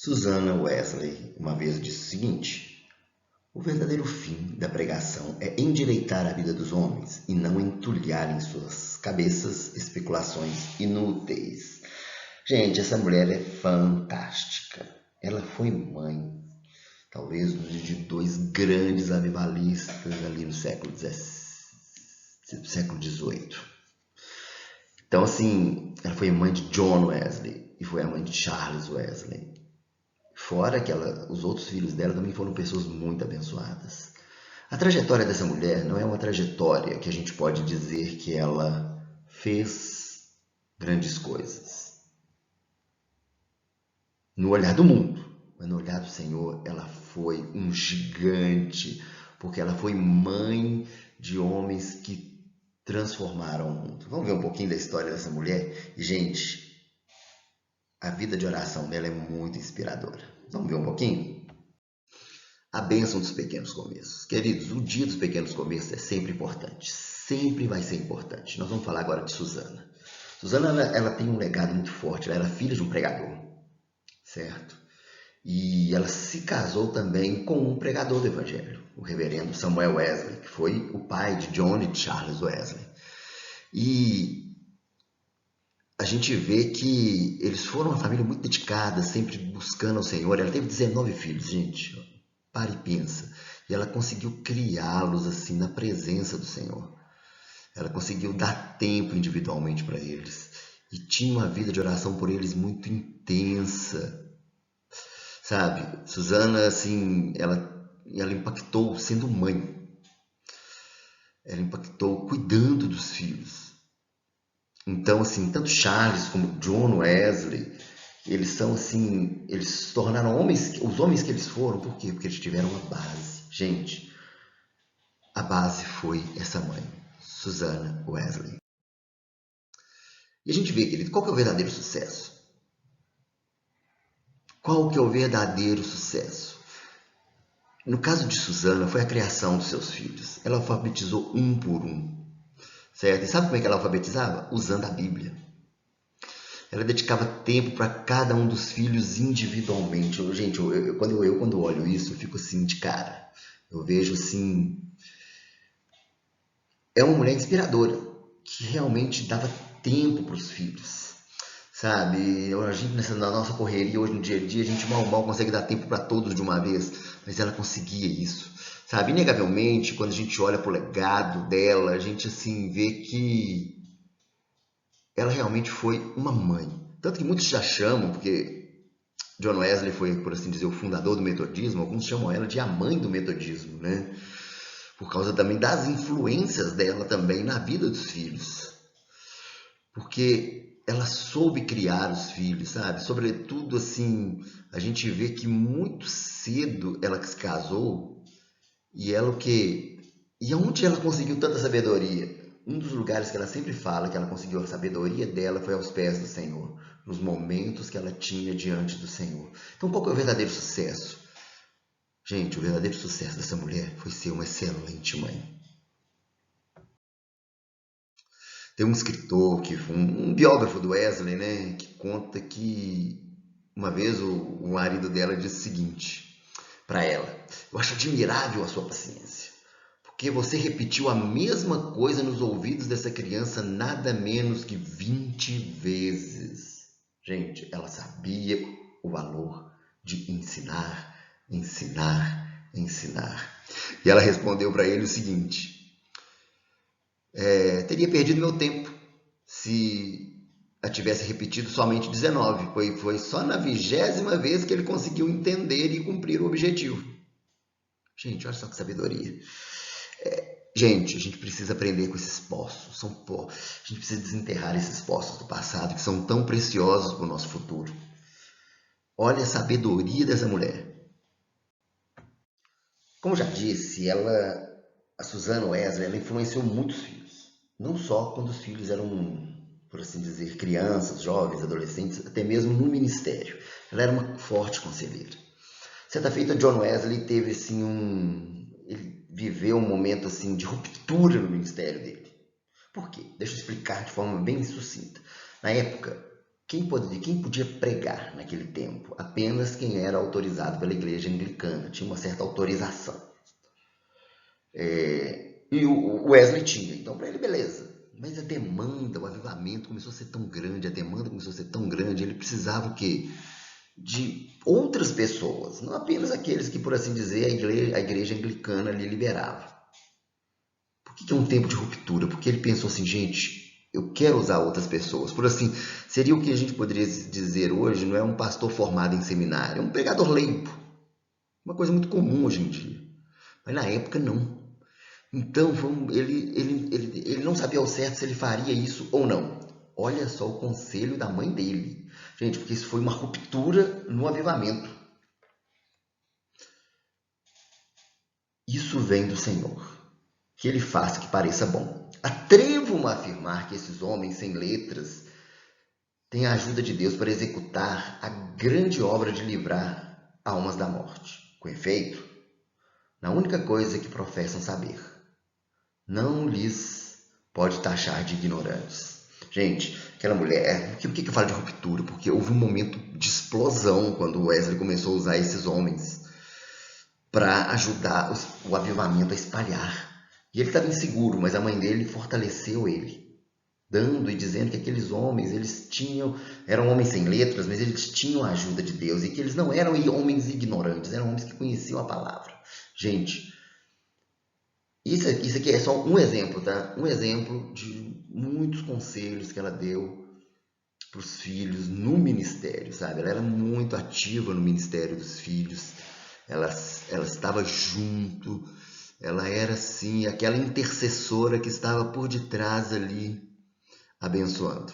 Susanna Wesley uma vez disse o seguinte: o verdadeiro fim da pregação é endireitar a vida dos homens e não entulhar em suas cabeças especulações inúteis. Gente, essa mulher é fantástica. Ela foi mãe, talvez, de dois grandes avivalistas ali no século XVIII. Então, assim, ela foi mãe de John Wesley e foi a mãe de Charles Wesley. Fora que os outros filhos dela também foram pessoas muito abençoadas. A trajetória dessa mulher não é uma trajetória que a gente pode dizer que ela fez grandes coisas. No olhar do mundo, mas no olhar do Senhor, ela foi um gigante, porque ela foi mãe de homens que transformaram o mundo. Vamos ver um pouquinho da história dessa mulher? E, gente, a vida de oração dela é muito inspiradora. Vamos ver um pouquinho? A bênção dos pequenos começos. Queridos, o dia dos pequenos começos é sempre importante. Sempre vai ser importante. Nós vamos falar agora de Susanna. Susanna, ela tem um legado muito forte. Ela era filha de um pregador, certo? E ela se casou também com um pregador do evangelho, o reverendo Samuel Wesley, que foi o pai de John e Charles Wesley. E a gente vê que eles foram uma família muito dedicada, sempre buscando ao Senhor. Ela teve 19 filhos, gente. Para e pensa. E ela conseguiu criá-los assim na presença do Senhor. Ela conseguiu dar tempo individualmente para eles. E tinha uma vida de oração por eles muito intensa. Sabe? Susanna, assim, ela impactou sendo mãe. Ela impactou cuidando dos filhos. Então, assim, tanto Charles como John Wesley, eles são assim, eles se tornaram homens, os homens que eles foram, por quê? Porque eles tiveram uma base. Gente, a base foi essa mãe, Susanna Wesley. E a gente vê, querido, qual que é o verdadeiro sucesso? Qual que é o verdadeiro sucesso? No caso de Susanna, foi a criação dos seus filhos. Ela alfabetizou um por um, certo? E sabe como é que ela alfabetizava? Usando a Bíblia. Ela dedicava tempo para cada um dos filhos individualmente. Gente, quando olho isso, eu fico assim de cara. Eu vejo assim, é uma mulher inspiradora, que realmente dava tempo para os filhos, sabe? A gente na nossa correria, hoje no dia a dia, a gente mal consegue dar tempo para todos de uma vez, mas ela conseguia isso, sabe? Inegavelmente, quando a gente olha para o legado dela, a gente assim vê que ela realmente foi uma mãe. Tanto que muitos já chamam, porque John Wesley foi, por assim dizer, o fundador do metodismo, alguns chamam ela de a mãe do metodismo, né? Por causa também das influências dela também na vida dos filhos. Porque ela soube criar os filhos, sabe? Sobretudo, assim, a gente vê que muito cedo ela se casou e ela o quê? E onde ela conseguiu tanta sabedoria? Um dos lugares que ela sempre fala que ela conseguiu a sabedoria dela foi aos pés do Senhor, nos momentos que ela tinha diante do Senhor. Então, qual que é o verdadeiro sucesso? Gente, o verdadeiro sucesso dessa mulher foi ser uma excelente mãe. Tem um escritor, um biógrafo do Wesley, né, que conta que uma vez o marido dela disse o seguinte para ela: eu acho admirável a sua paciência, porque você repetiu a mesma coisa nos ouvidos dessa criança nada menos que 20 vezes. Gente, ela sabia o valor de ensinar, ensinar, ensinar. E ela respondeu para ele o seguinte: teria perdido meu tempo se a tivesse repetido somente 19. Foi só na 20ª vez que ele conseguiu entender e cumprir o objetivo. Gente, olha só que sabedoria. Gente, a gente precisa aprender com esses poços. A gente precisa desenterrar esses poços do passado que são tão preciosos para o nosso futuro. Olha a sabedoria dessa mulher. Como já disse, a Susanna Wesley, ela influenciou muitos filhos. Não só quando os filhos eram, por assim dizer, crianças, jovens, adolescentes, até mesmo no ministério. Ela era uma forte conselheira. Certa feita, John Wesley teve assim ele viveu um momento assim de ruptura no ministério dele. Por quê? Deixa eu explicar de forma bem sucinta. Na época, quem podia pregar naquele tempo? Apenas quem era autorizado pela igreja anglicana, tinha uma certa autorização. E o Wesley tinha, então para ele beleza. Mas a demanda, o avivamento começou a ser tão grande, ele precisava o quê? De outras pessoas, não apenas aqueles que, por assim dizer, a igreja anglicana lhe liberava. Por que é um tempo de ruptura? Porque ele pensou assim, gente, eu quero usar outras pessoas. Por assim, seria o que a gente poderia dizer hoje, não é um pastor formado em seminário, é um pregador leigo. Uma coisa muito comum hoje em dia. Mas na época não. Então ele não sabia ao certo se ele faria isso ou não. Olha só o conselho da mãe dele. Gente, porque isso foi uma ruptura no avivamento. Isso vem do Senhor. Que ele faça que pareça bom. Atrevo-me a afirmar que esses homens sem letras têm a ajuda de Deus para executar a grande obra de livrar almas da morte. Com efeito, na única coisa que professam saber, não lhes pode taxar de ignorantes. Gente, aquela mulher, por que eu falo de ruptura? Porque houve um momento de explosão quando Wesley começou a usar esses homens para ajudar o avivamento a espalhar. E ele estava inseguro, mas a mãe dele fortaleceu ele, dando e dizendo que aqueles homens, eram homens sem letras, mas eles tinham a ajuda de Deus e que eles não eram homens ignorantes, eram homens que conheciam a palavra. Gente, isso aqui é só um exemplo, tá? Um exemplo de muitos conselhos que ela deu para os filhos no ministério, sabe? Ela era muito ativa no ministério dos filhos, ela estava junto, ela era assim, aquela intercessora que estava por detrás ali, abençoando.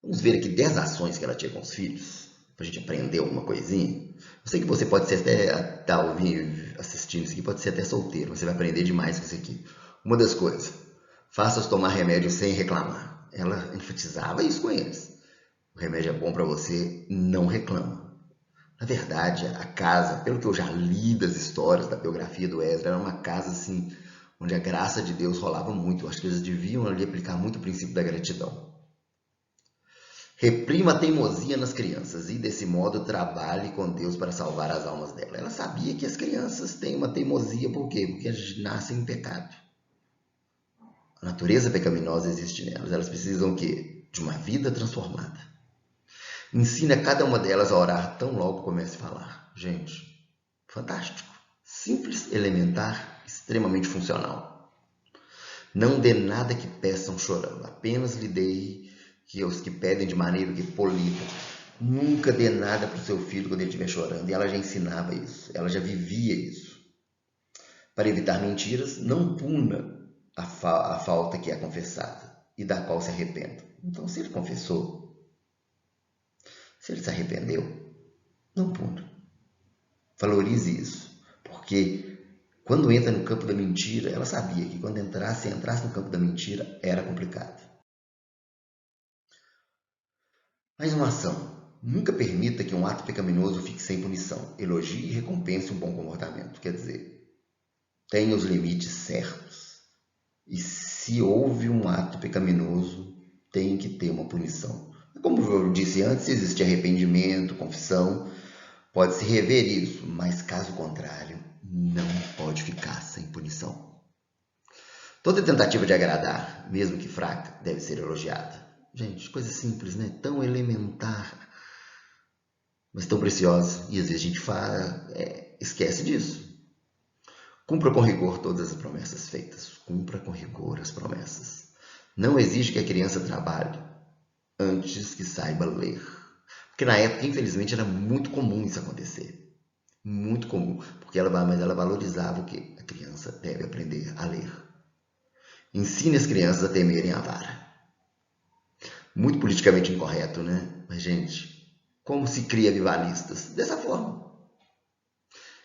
Vamos ver aqui 10 ações que ela tinha com os filhos, para a gente aprender alguma coisinha. Eu sei que você pode ser até, tá ouvindo, assistindo isso aqui, pode ser até solteiro, mas você vai aprender demais com isso aqui. Uma das coisas, faça-os tomar remédio sem reclamar. Ela enfatizava isso com eles. O remédio é bom para você, não reclama. Na verdade, a casa, pelo que eu já li das histórias, da biografia do Wesley, era uma casa assim, onde a graça de Deus rolava muito. Eu acho que eles deviam ali aplicar muito o princípio da gratidão. Reprima a teimosia nas crianças e, desse modo, trabalhe com Deus para salvar as almas dela. Ela sabia que as crianças têm uma teimosia, por quê? Porque elas nascem em pecado. A natureza pecaminosa existe nelas. Elas precisam o quê? De uma vida transformada. Ensina cada uma delas a orar tão logo comece a falar. Gente, fantástico. Simples, elementar, extremamente funcional. Não dê nada que peçam chorando. Apenas lhe dê que os que pedem de maneira que polida. Nunca dê nada para o seu filho quando ele estiver chorando. E ela já ensinava isso. Ela já vivia isso. Para evitar mentiras, não puna a falta que é confessada e da qual se arrependa. Então, se ele confessou, se ele se arrependeu, não puna. Valorize isso, porque quando entra no campo da mentira, ela sabia que quando entrasse no campo da mentira, era complicado. Mais uma ação. Nunca permita que um ato pecaminoso fique sem punição. Elogie e recompense um bom comportamento. Quer dizer, tenha os limites certos. E se houve um ato pecaminoso, tem que ter uma punição. Como eu disse antes, se existe arrependimento, confissão, pode-se rever isso, mas caso contrário, não pode ficar sem punição. Toda tentativa de agradar, mesmo que fraca, deve ser elogiada. Gente, coisa simples, né? Tão elementar, mas tão preciosa. E às vezes a gente esquece disso. Cumpra com rigor todas as promessas feitas. Cumpra com rigor as promessas. Não exige que a criança trabalhe antes que saiba ler. Porque na época, infelizmente, era muito comum isso acontecer. Muito comum. Mas ela valorizava o quê? A criança deve aprender a ler. Ensine as crianças a temerem a vara. Muito politicamente incorreto, né? Mas, gente, como se cria avivalistas? Dessa forma.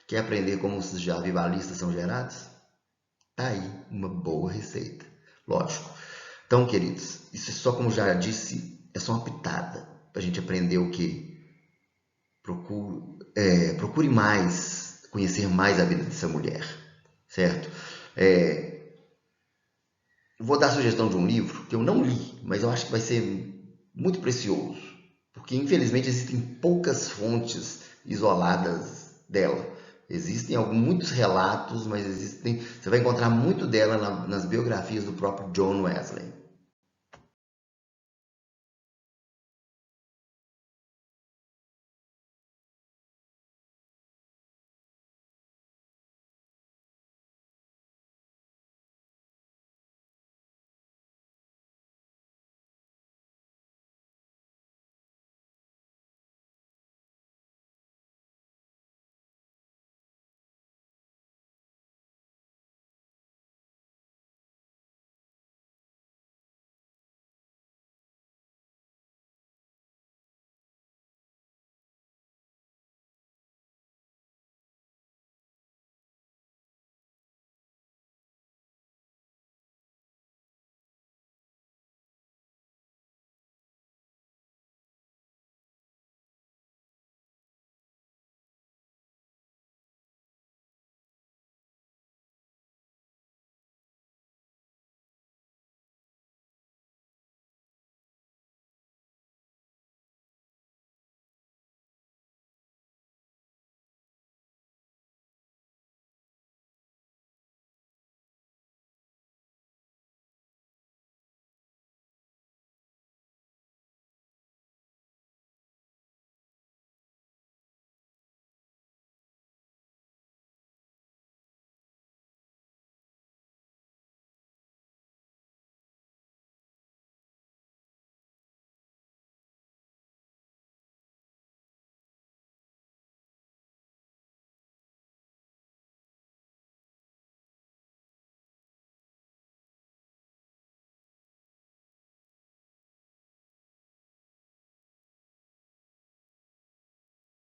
Quer aprender como os avivalistas são gerados? Tá aí uma boa receita. Lógico. Então, queridos, isso é só, como já disse, é só uma pitada para a gente aprender o quê? Procure mais, conhecer mais a vida dessa mulher, certo? Vou dar a sugestão de um livro que eu não li, mas eu acho que vai ser muito precioso, porque infelizmente existem poucas fontes isoladas dela. Existem muitos relatos, mas você vai encontrar muito dela nas biografias do próprio John Wesley.